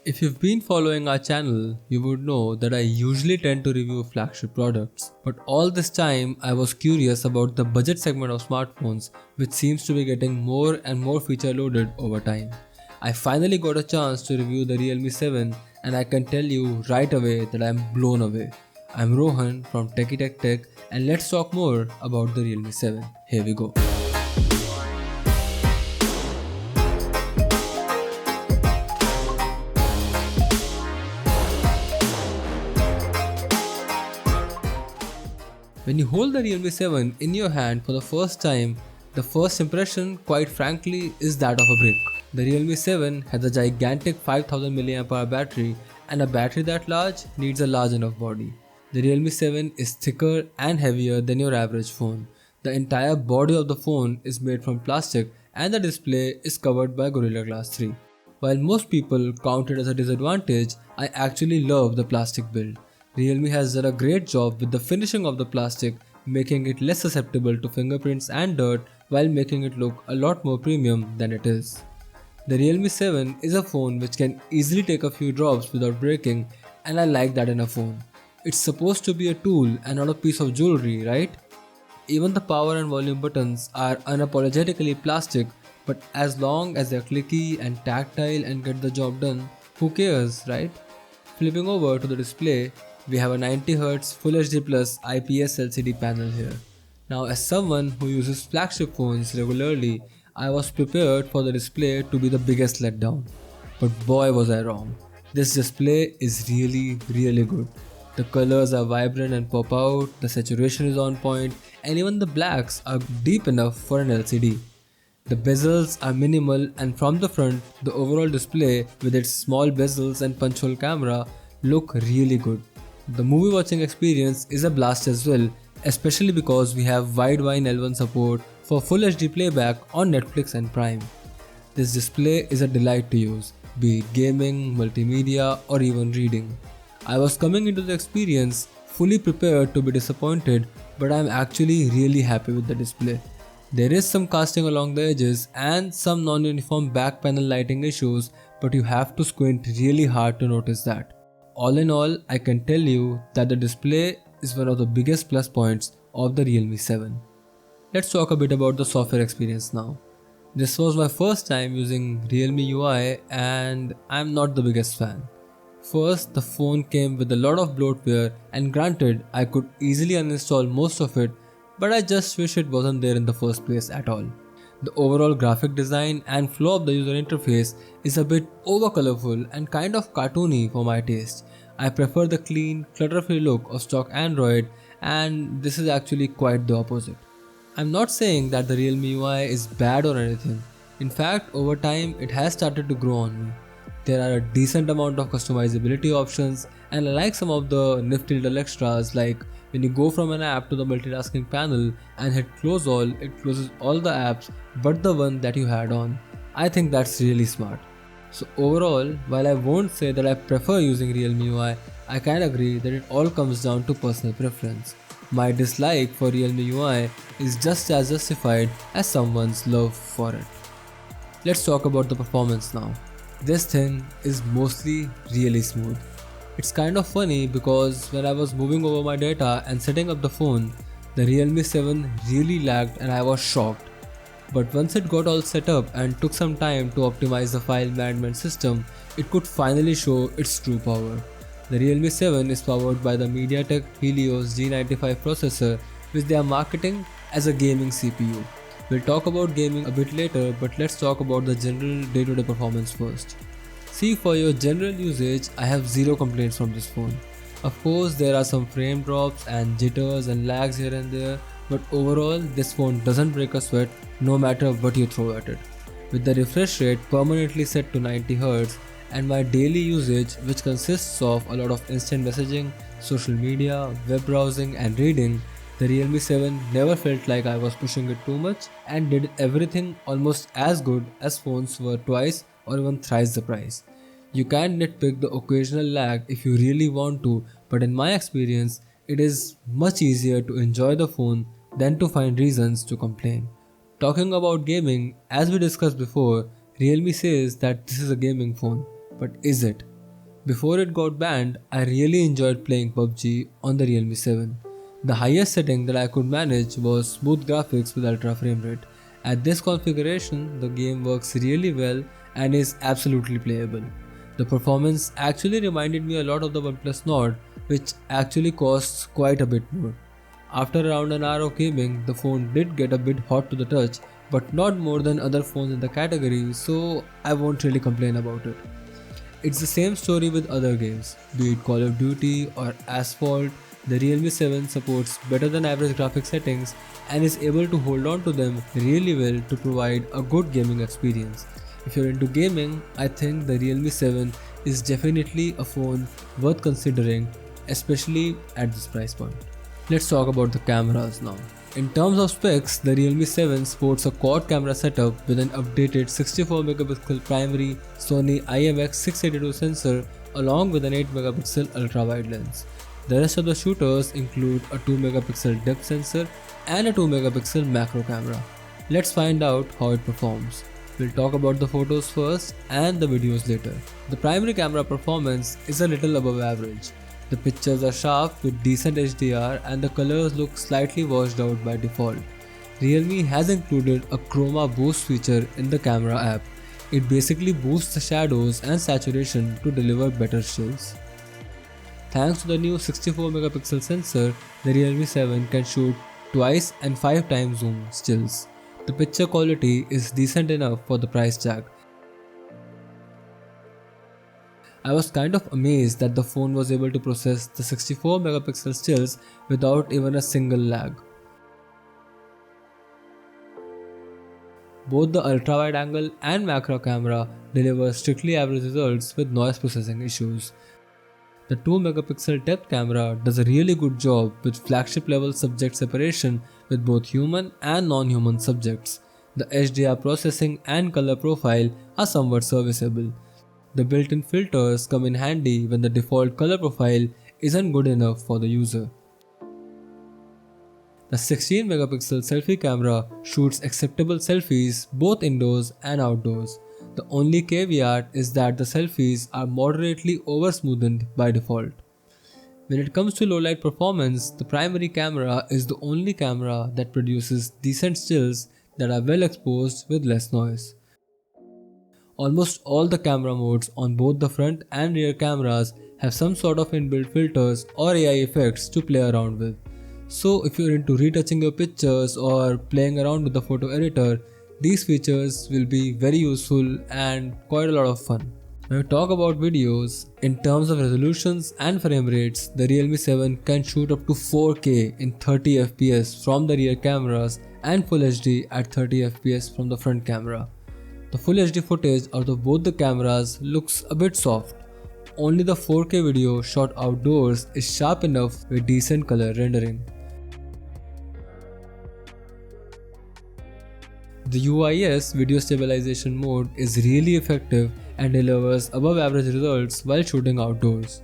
If you've been following our channel, you would know that I usually tend to review flagship products. But all this time, I was curious about the budget segment of smartphones, which seems to be getting more and more feature loaded over time. I finally got a chance to review the Realme 7 and I can tell you right away that I'm blown away. I'm Rohan from TechieTechTech and let's talk more about the Realme 7. Here we go. When you hold the Realme 7 in your hand for the first time, the first impression, quite frankly, is that of a brick. The Realme 7 has a gigantic 5000 mAh battery, and a battery that large needs a large enough body. The Realme 7 is thicker and heavier than your average phone. The entire body of the phone is made from plastic and the display is covered by Gorilla Glass 3. While most people count it as a disadvantage, I actually love the plastic build. Realme has done a great job with the finishing of the plastic, making it less susceptible to fingerprints and dirt while making it look a lot more premium than it is. The Realme 7 is a phone which can easily take a few drops without breaking, and I like that in a phone. It's supposed to be a tool and not a piece of jewelry, right? Even the power and volume buttons are unapologetically plastic, but as long as they're clicky and tactile and get the job done, who cares, right? Flipping over to the display, we have a 90Hz Full HD Plus IPS LCD panel here. Now, as someone who uses flagship phones regularly, I was prepared for the display to be the biggest letdown. But boy was I wrong. This display is really good. The colors are vibrant and pop out, the saturation is on point, and even the blacks are deep enough for an LCD. The bezels are minimal, and from the front, the overall display with its small bezels and punch hole camera look really good. The movie watching experience is a blast as well, especially because we have wideband L1 support for Full HD playback on Netflix and Prime. This display is a delight to use, be it gaming, multimedia or even reading. I was coming into the experience fully prepared to be disappointed, but I am actually really happy with the display. There is some casting along the edges and some non-uniform back panel lighting issues, but you have to squint really hard to notice that. All in all, I can tell you that the display is one of the biggest plus points of the Realme 7. Let's talk a bit about the software experience now. This was my first time using Realme UI and I'm not the biggest fan. First, the phone came with a lot of bloatware, and granted, I could easily uninstall most of it, but I just wish it wasn't there in the first place at all. The overall graphic design and flow of the user interface is a bit over colorful and kind of cartoony for my taste. I prefer the clean, clutter-free look of stock Android, and this is actually quite the opposite. I'm not saying that the Realme UI is bad or anything. In fact, over time it has started to grow on me. There are a decent amount of customizability options, and I like some of the nifty little extras, like when you go from an app to the multitasking panel and hit close all, it closes all the apps but the one that you had on. I think that's really smart. So overall, while I won't say that I prefer using Realme UI, I can agree that it all comes down to personal preference. My dislike for Realme UI is just as justified as someone's love for it. Let's talk about the performance now. This thing is mostly really smooth. It's kind of funny because when I was moving over my data and setting up the phone, the Realme 7 really lagged and I was shocked. But once it got all set up and took some time to optimize the file management system, it could finally show its true power. The Realme 7 is powered by the MediaTek Helios G95 processor, which they are marketing as a gaming CPU. We'll talk about gaming a bit later, but let's talk about the general day-to-day performance first. See, for your general usage, I have zero complaints from this phone. Of course, there are some frame drops and jitters and lags here and there, but overall, this phone doesn't break a sweat no matter what you throw at it. With the refresh rate permanently set to 90Hz and my daily usage, which consists of a lot of instant messaging, social media, web browsing and reading, the Realme 7 never felt like I was pushing it too much and did everything almost as good as phones were twice or even thrice the price. You can nitpick the occasional lag if you really want to, but in my experience, it is much easier to enjoy the phone than to find reasons to complain. Talking about gaming, as we discussed before, Realme says that this is a gaming phone, but is it? Before it got banned, I really enjoyed playing PUBG on the Realme 7. The highest setting that I could manage was smooth graphics with ultra frame rate. At this configuration, the game works really well and is absolutely playable. The performance actually reminded me a lot of the OnePlus Nord, which actually costs quite a bit more. After around an hour of gaming, the phone did get a bit hot to the touch, but not more than other phones in the category, so I won't really complain about it. It's the same story with other games, be it Call of Duty or Asphalt. The Realme 7 supports better than average graphics settings and is able to hold on to them really well to provide a good gaming experience. If you're into gaming, I think the Realme 7 is definitely a phone worth considering, especially at this price point. Let's talk about the cameras now. In terms of specs, the Realme 7 sports a quad camera setup with an updated 64 megapixel primary Sony IMX682 sensor along with an 8 megapixel ultra wide lens. The rest of the shooters include a 2 megapixel depth sensor and a 2 megapixel macro camera. Let's find out how it performs. We'll talk about the photos first and the videos later. The primary camera performance is a little above average. The pictures are sharp with decent HDR and the colors look slightly washed out by default. Realme has included a chroma boost feature in the camera app. It basically boosts the shadows and saturation to deliver better stills. Thanks to the new 64 megapixel sensor, the Realme 7 can shoot twice and 5 times zoom stills. The picture quality is decent enough for the price tag. I was kind of amazed that the phone was able to process the 64 megapixel stills without even a single lag. Both the ultra wide angle and macro camera deliver strictly average results with noise processing issues. The 2 megapixel depth camera does a really good job with flagship level subject separation with both human and non-human subjects. The HDR processing and color profile are somewhat serviceable. The built-in filters come in handy when the default color profile isn't good enough for the user. The 16 megapixel selfie camera shoots acceptable selfies both indoors and outdoors. The only caveat is that the selfies are moderately over-smoothened by default. When it comes to low light performance, the primary camera is the only camera that produces decent stills that are well exposed with less noise. Almost all the camera modes on both the front and rear cameras have some sort of inbuilt filters or AI effects to play around with. So if you're into retouching your pictures or playing around with the photo editor, these features will be very useful and quite a lot of fun. When we talk about videos, in terms of resolutions and frame rates, the Realme 7 can shoot up to 4K in 30 fps from the rear cameras and Full HD at 30 fps from the front camera. The Full HD footage out of both the cameras looks a bit soft. Only the 4K video shot outdoors is sharp enough with decent color rendering. The UIS video stabilization mode is really effective and delivers above average results while shooting outdoors.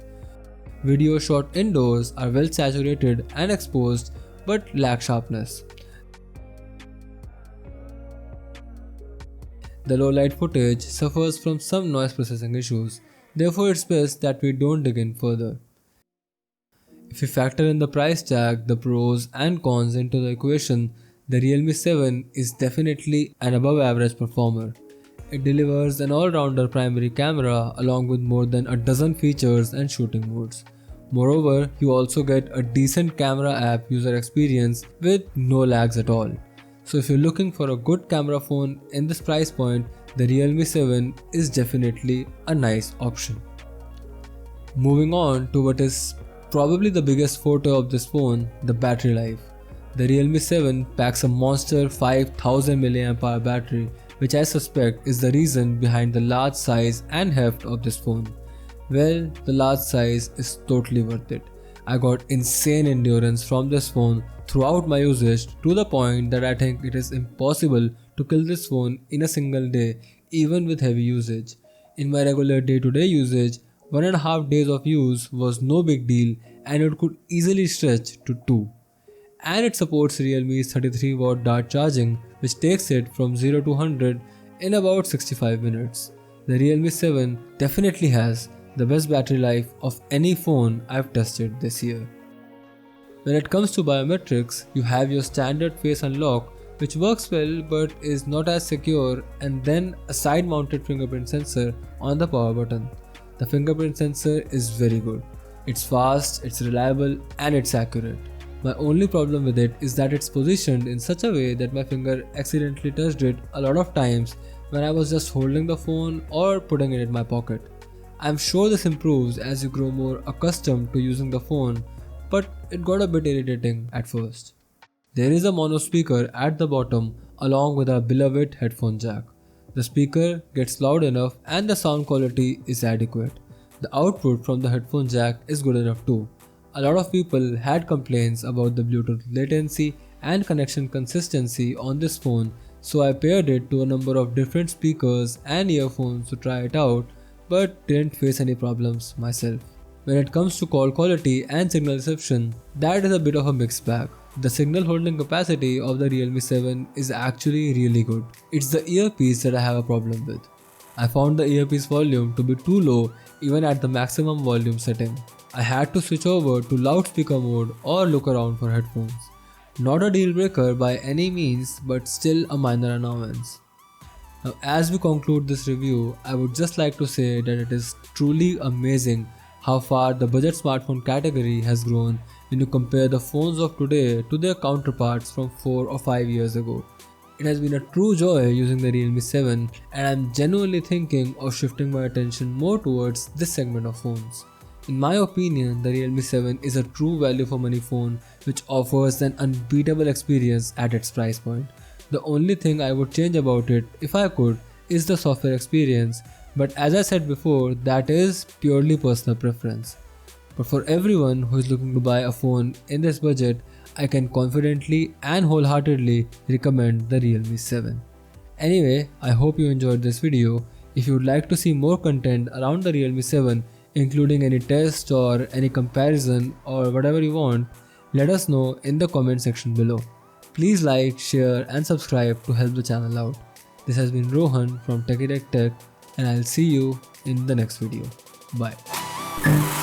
Videos shot indoors are well saturated and exposed but lack sharpness. The low light footage suffers from some noise processing issues, therefore it's best that we don't dig in further. If we factor in the price tag, the pros and cons into the equation, the Realme 7 is definitely an above average performer. It delivers an all-rounder primary camera along with more than a dozen features and shooting modes. Moreover, you also get a decent camera app user experience with no lags at all. So if you're looking for a good camera phone in this price point, the Realme 7 is definitely a nice option. Moving on to what is probably the biggest photo of this phone, the battery life. The Realme 7 packs a monster 5000 mAh battery, which I suspect is the reason behind the large size and heft of this phone. Well, the large size is totally worth it. I got insane endurance from this phone throughout my usage to the point that I think it is impossible to kill this phone in a single day even with heavy usage. In my regular day-to-day usage, 1.5 days of use was no big deal and it could easily stretch to 2. And it supports Realme's 33W dart charging, which takes it from 0 to 100 in about 65 minutes. The Realme 7 definitely has the best battery life of any phone I've tested this year. When it comes to biometrics, you have your standard face unlock, which works well but is not as secure, and then a side mounted fingerprint sensor on the power button. The fingerprint sensor is very good. It's fast, it's reliable, and it's accurate. My only problem with it is that it's positioned in such a way that my finger accidentally touched it a lot of times when I was just holding the phone or putting it in my pocket. I'm sure this improves as you grow more accustomed to using the phone, but it got a bit irritating at first. There is a mono speaker at the bottom along with our beloved headphone jack. The speaker gets loud enough and the sound quality is adequate. The output from the headphone jack is good enough too. A lot of people had complaints about the Bluetooth latency and connection consistency on this phone, so I paired it to a number of different speakers and earphones to try it out, but didn't face any problems myself. When it comes to call quality and signal reception, that is a bit of a mixed bag. The signal holding capacity of the Realme 7 is actually really good. It's the earpiece that I have a problem with. I found the earpiece volume to be too low even at the maximum volume setting. I had to switch over to loudspeaker mode or look around for headphones. Not a deal breaker by any means, but still a minor annoyance. Now, as we conclude this review, I would just like to say that it is truly amazing how far the budget smartphone category has grown when you compare the phones of today to their counterparts from 4 or 5 years ago. It has been a true joy using the Realme 7, and I'm genuinely thinking of shifting my attention more towards this segment of phones. In my opinion, the Realme 7 is a true value for money phone which offers an unbeatable experience at its price point. The only thing I would change about it, if I could, is the software experience, but as I said before, that is purely personal preference. But for everyone who is looking to buy a phone in this budget, I can confidently and wholeheartedly recommend the Realme 7. Anyway, I hope you enjoyed this video. If you would like to see more content around the Realme 7, including any test or any comparison or whatever you want, let us know in the comment section below. Please like, share and subscribe to help the channel out. This has been Rohan from TechieTechTech, and I'll see you in the next video. Bye.